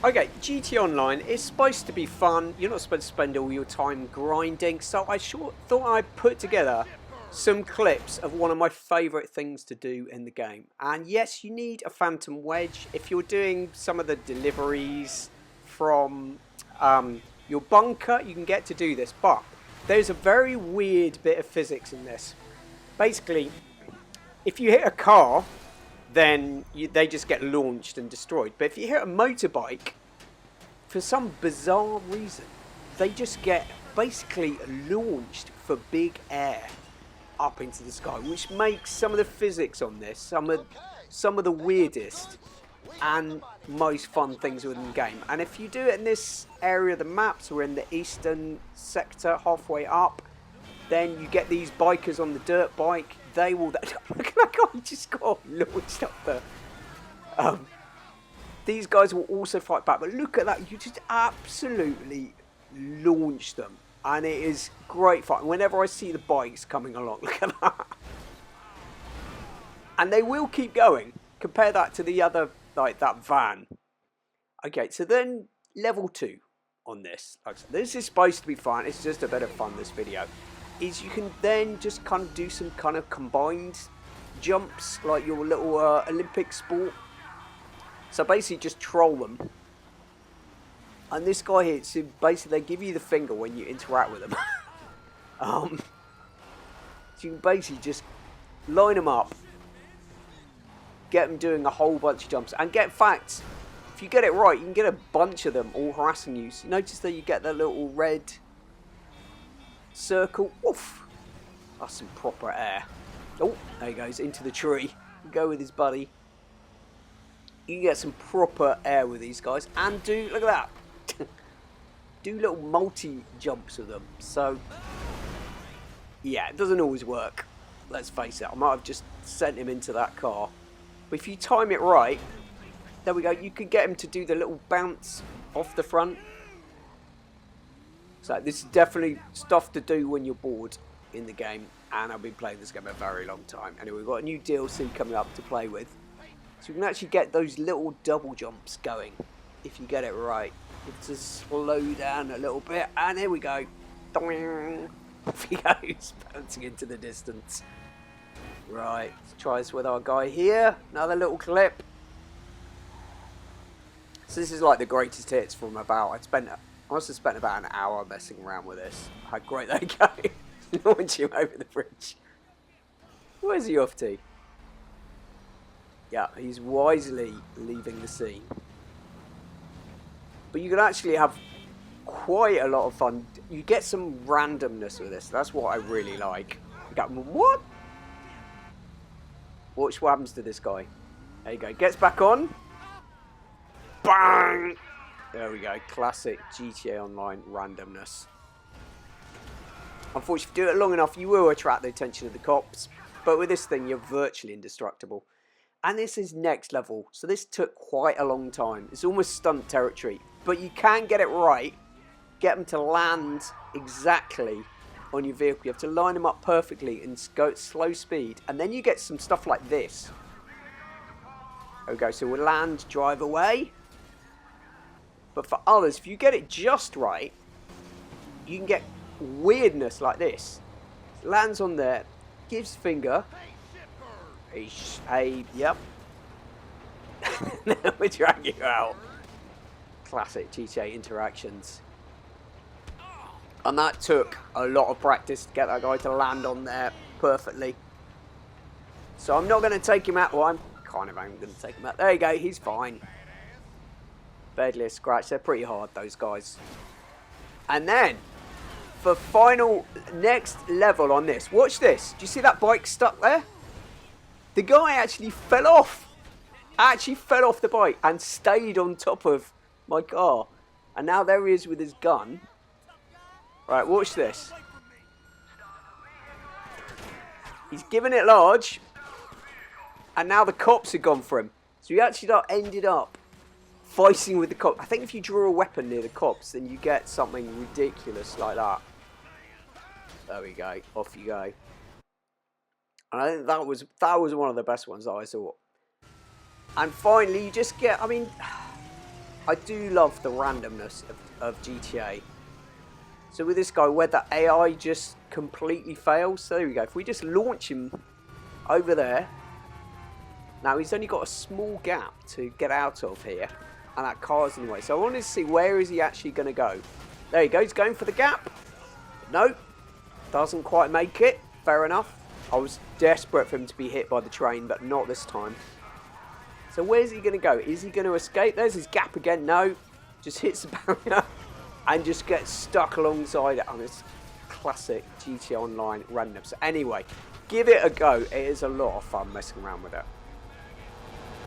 Okay, GT Online is supposed to be fun. You're not supposed to spend all your time grinding, so I thought I'd put together some clips of one of my favourite things to do in the game. And yes, you need a Phantom Wedge if you're doing some of the deliveries from your bunker. You can get to do this, but there's a very weird bit of physics in this. Basically, if you hit a car, then they just get launched and destroyed. But if you hit a motorbike, for some bizarre reason, they just get basically launched for big air up into the sky, which makes some of the physics on this some of the weirdest and most fun things within the game. And if you do it in this area of the maps, we're in the eastern sector, halfway up, then you get these bikers on the dirt bike. They will... Look at that guy, just got launched up there. These guys will also fight back. But look at that. You just absolutely launch them. And it is great fun. Whenever I see the bikes coming along, look at that. And they will keep going. Compare that to the other, like that van. Okay, so then level 2 on this. Like I said, this is supposed to be fun. It's just a bit of fun, this video. Is you can then just kind of do some kind of combined jumps, like your little Olympic sport. So basically just troll them. And this guy here, so basically they give you the finger when you interact with them. So you can basically just line them up, get them doing a whole bunch of jumps, and get facts. If you get it right, you can get a bunch of them all harassing you. So notice that you get the little red circle. Oof, that's some proper air. Oh, there he goes into the tree. Go with his buddy. You can get some proper air with these guys, and look at that. Do little multi jumps with them. So yeah, it doesn't always work. Let's face it. I might have just sent him into that car. But if you time it right, there we go. You could get him to do the little bounce off the front. So this is definitely stuff to do when you're bored in the game. And I've been playing this game a very long time. Anyway, we've got a new DLC coming up to play with. So you can actually get those little double jumps going if you get it right. You have to slow down a little bit. And here we go. Off he goes, bouncing into the distance. Right, let's try this with our guy here. Another little clip. So this is like the greatest hits from about... I must have spent about an hour messing around with this. How great they go. Launch him over the bridge. Where's he off to? Yeah, he's wisely leaving the scene. But you can actually have quite a lot of fun. You get some randomness with this. That's what I really like. You go, what? Watch what happens to this guy. There you go. Gets back on. Bang! There we go. Classic GTA Online randomness. Unfortunately, if you do it long enough, you will attract the attention of the cops. But with this thing, you're virtually indestructible. And this is next level. So this took quite a long time. It's almost stunt territory. But you can get it right. Get them to land exactly on your vehicle. You have to line them up perfectly and go at slow speed. And then you get some stuff like this. There we go. So we'll land, drive away. But for others, if you get it just right, you can get weirdness like this. It lands on there, gives finger. Yep. Now we drag you out. Classic GTA interactions. And that took a lot of practice to get that guy to land on there perfectly. So I'm not going to take him out. Well, I'm kind of going to take him out. There you go, he's fine. Barely a scratch. They're pretty hard, those guys. And then, for final, next level on this. Watch this. Do you see that bike stuck there? The guy actually fell off. Actually fell off the bike and stayed on top of my car. And now there he is with his gun. Right, watch this. He's given it large. And now the cops have gone for him. So he actually ended up fighting with the cops. I think if you draw a weapon near the cops, then you get something ridiculous like that. There we go. Off you go. And I think that was one of the best ones that I saw. And finally, you just get, I mean, I do love the randomness of GTA. So with this guy, where the AI just completely fails. So there we go. If we just launch him over there. Now he's only got a small gap to get out of here. And that car's in the way. So I wanted to see where is he actually going to go. There he goes. He's going for the gap. No. Doesn't quite make it. Fair enough. I was desperate for him to be hit by the train, but not this time. So where's he going to go? Is he going to escape? There's his gap again. No. Just hits the barrier and just gets stuck alongside it. And it's classic GTA Online randomness. So anyway, give it a go. It is a lot of fun messing around with it.